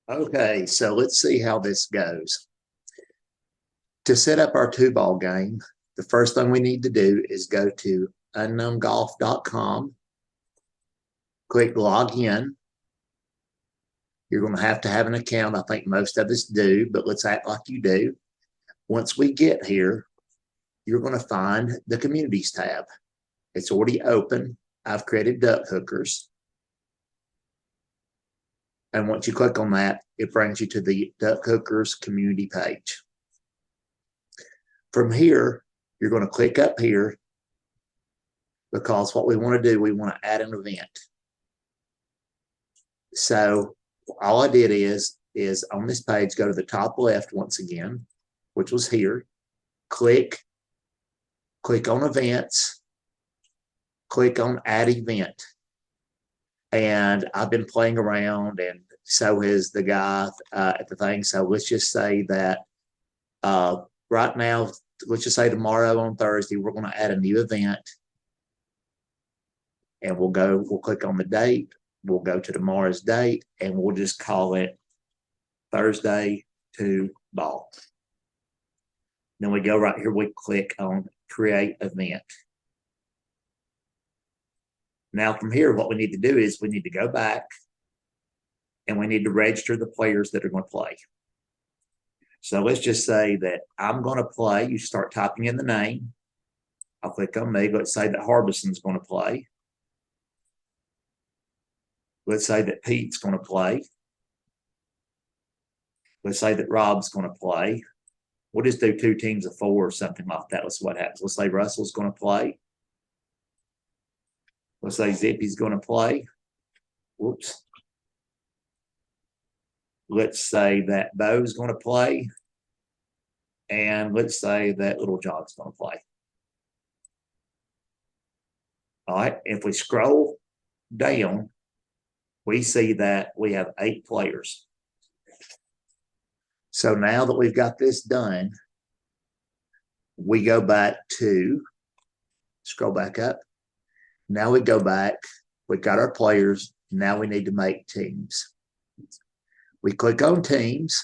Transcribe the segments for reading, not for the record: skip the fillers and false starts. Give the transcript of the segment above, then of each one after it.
Okay, so let's see how this goes. To set up our two ball game, the first thing we need to do is go to unknowngolf.com, click log in. You're going to have an account. I think most of us do, but let's act like you do. Once we get here, you're going to find the communities tab. It's already open. I've created duck hookers. And once you click on that, it brings you to the duck hookers community page. From here, you're going to click up here because what we want to do, we want to add an event. So all I did is on this page, go to the top left once again, which was here, click on events, click on add event. And I've been playing around, and so has the guy at the thing. So let's just say that right now, let's just say tomorrow on Thursday, we're going to add a new event. And we'll click on the date. We'll go to tomorrow's date, and we'll just call it Thursday 2 ball. Then we go right here, we click on create event. Now from here, what we need to do is we need to go back and we need to register the players that are going to play. So let's just say that I'm going to play. You start typing in the name. I'll click on me. Let's say that Harbison's going to play. Let's say that Pete's going to play. Let's say that Rob's going to play. We'll just do 2 teams of 4 or something like that. Let's see what happens. Let's say Russell's going to play. Let's say Zippy's going to play. Whoops. Let's say that Bo's going to play. And let's say that Little John's going to play. All right. If we scroll down, we see that we have 8 players. So now that we've got this done, we go back to, scroll back up. Now we go back, we got our players. Now we need to make teams. We click on teams.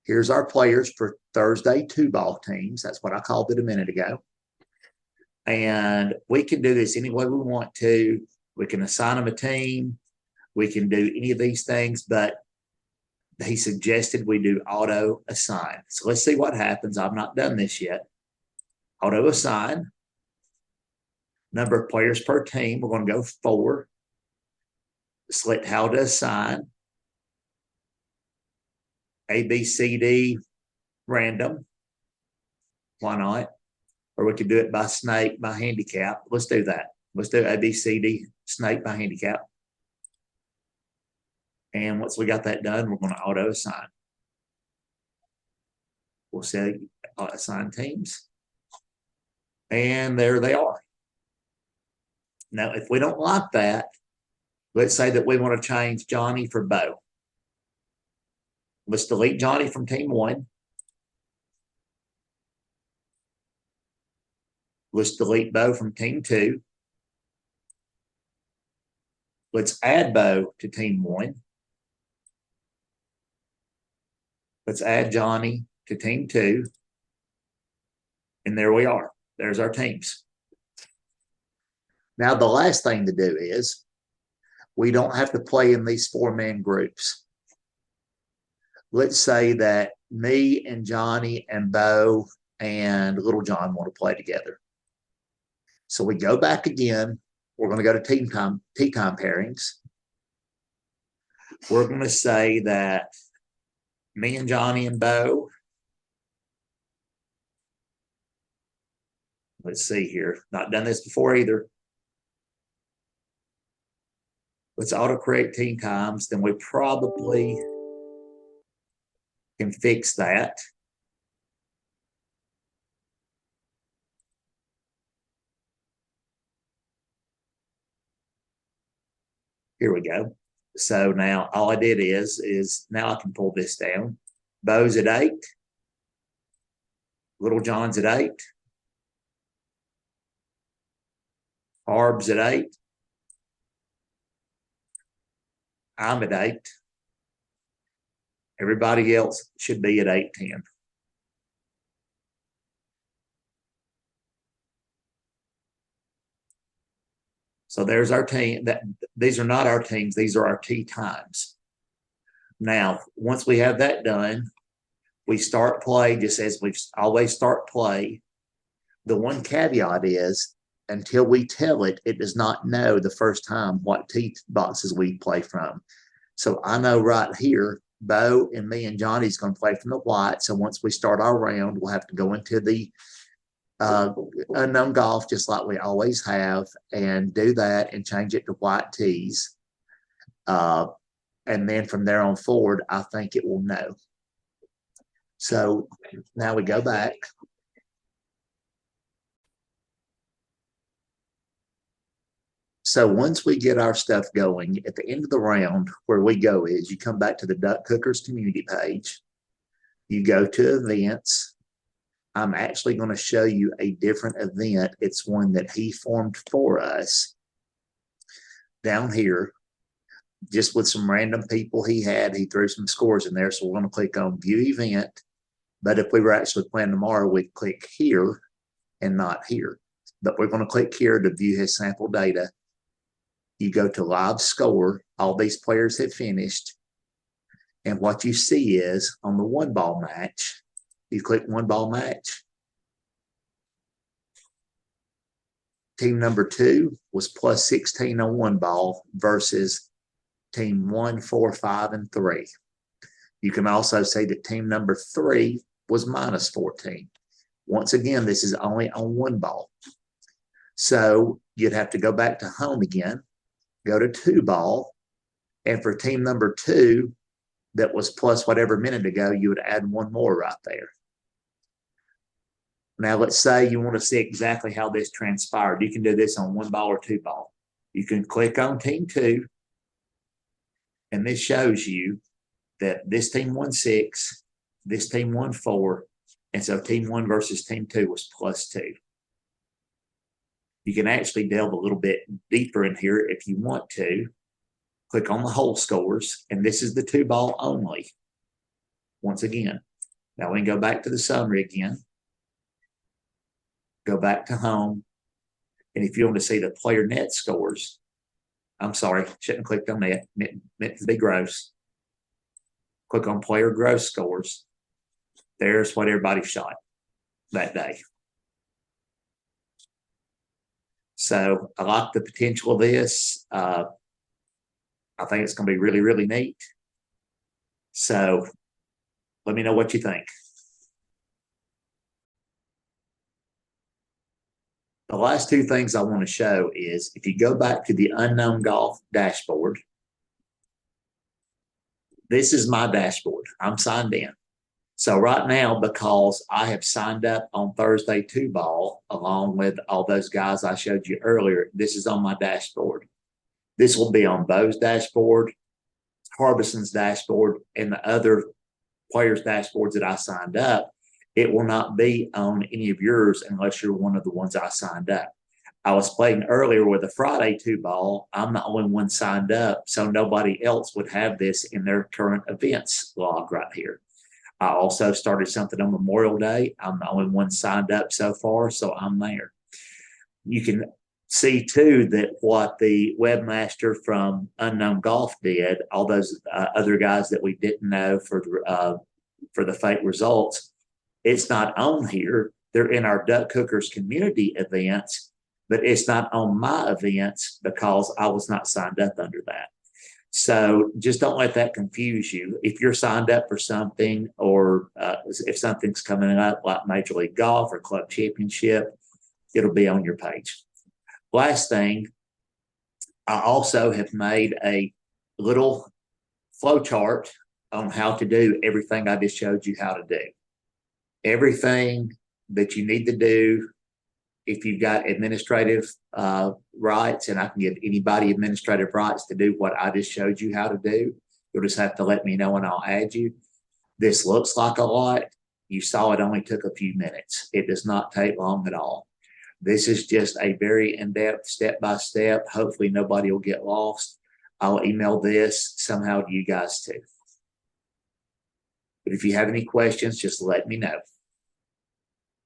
Here's our players for Thursday 2 ball teams. That's what I called it a minute ago. And we can do this any way we want to. We can assign them a team. We can do any of these things, but he suggested we do auto assign. So let's see what happens. I've not done this yet. Auto assign. Number of players per team. We're going to go 4. Select how to assign. A, B, C, D, random. Why not? Or we could do it by snake, by handicap. Let's do that. Let's do A, B, C, D, snake by handicap. And once we got that done, we're going to auto assign. We'll say assign teams. And there they are. Now, if we don't like that, let's say that we want to change Johnny for Bo. Let's delete Johnny from team 1. Let's delete Bo from team 2. Let's add Bo to team 1. Let's add Johnny to team 2. And there we are. There's our teams. Now, the last thing to do is we don't have to play in these 4-man groups. Let's say that me and Johnny and Bo and Little John want to play together. So we go back again. We're going to go to tee time pairings. We're going to say that me and Johnny and Bo. Let's see here. Not done this before either. Let's auto create team times. Then we probably can fix that. Here we go. So now all I did is now I can pull this down. Bo's at 8. Little John's at 8. Harb's at 8. I'm at 8. Everybody else should be at 8-10. So there's our team. These are not our teams, these are our tee times. Now, once we have that done, we start play just as we always start play. The one caveat is until we tell it, it does not know the first time what tee boxes we play from. So I know right here, Bo and me and Johnny's going to play from the white. So once we start our round, we'll have to go into the unknown golf just like we always have and do that and change it to white tees. And then from there on forward, I think it will know. So now we go back. So once we get our stuff going, at the end of the round, where we go is you come back to the Duck Cookers community page. You go to events. I'm actually going to show you a different event. It's one that he formed for us down here, just with some random people he had. He threw some scores in there. So we're going to click on view event. But if we were actually playing tomorrow, we'd click here and not here. But we're going to click here to view his sample data. You go to live score. All these players have finished. And what you see is on the 1-ball match, you click 1-ball match. Team number 2 was plus 16 on 1-ball versus team 1, 4, 5, and 3. You can also see that team number 3 was minus 14. Once again, this is only on 1-ball. So you'd have to go back to home again, go to 2-ball, and for team number 2, that was plus whatever minute ago, you would add one more right there. Now, let's say you want to see exactly how this transpired. You can do this on 1-ball or 2-ball. You can click on team 2, and this shows you that this team won 6, this team won 4, and so team 1 versus team 2 was plus 2. You can actually delve a little bit deeper in here if you want to. Click on the whole scores, and this is the 2-ball only. Once again, now we can go back to the summary again. Go back to home. And if you want to see the player net scores, I'm sorry, shouldn't have clicked on that. Meant to be gross. Click on player gross scores. There's what everybody shot that day. So I like the potential of this. I think it's going to be really, really neat. So let me know what you think. The last 2 things I want to show is if you go back to the Unknown Golf dashboard, this is my dashboard. I'm signed in. So right now, because I have signed up on Thursday 2-ball, along with all those guys I showed you earlier, this is on my dashboard. This will be on Bo's dashboard, Harbison's dashboard, and the other players' dashboards that I signed up. It will not be on any of yours unless you're one of the ones I signed up. I was playing earlier with a Friday 2-ball. I'm the only one signed up, so nobody else would have this in their current events log right here. I also started something on Memorial Day. I'm the only one signed up so far, so I'm there. You can see too that what the webmaster from Unknown Golf did, all those other guys that we didn't know for the fake results, it's not on here. They're in our Duck Cookers community events, but it's not on my events because I was not signed up under that. So just don't let that confuse you. If you're signed up for something, or if something's coming up like Major League Golf or Club Championship, it'll be on your page. Last thing, I also have made a little flow chart on how to do everything I just showed you how to do. Everything that you need to do. If you've got administrative rights, and I can give anybody administrative rights to do what I just showed you how to do, you'll just have to let me know and I'll add you. This looks like a lot. You saw it only took a few minutes. It does not take long at all. This is just a very in-depth, step-by-step. Hopefully nobody will get lost. I'll email this somehow to you guys too. But if you have any questions, just let me know.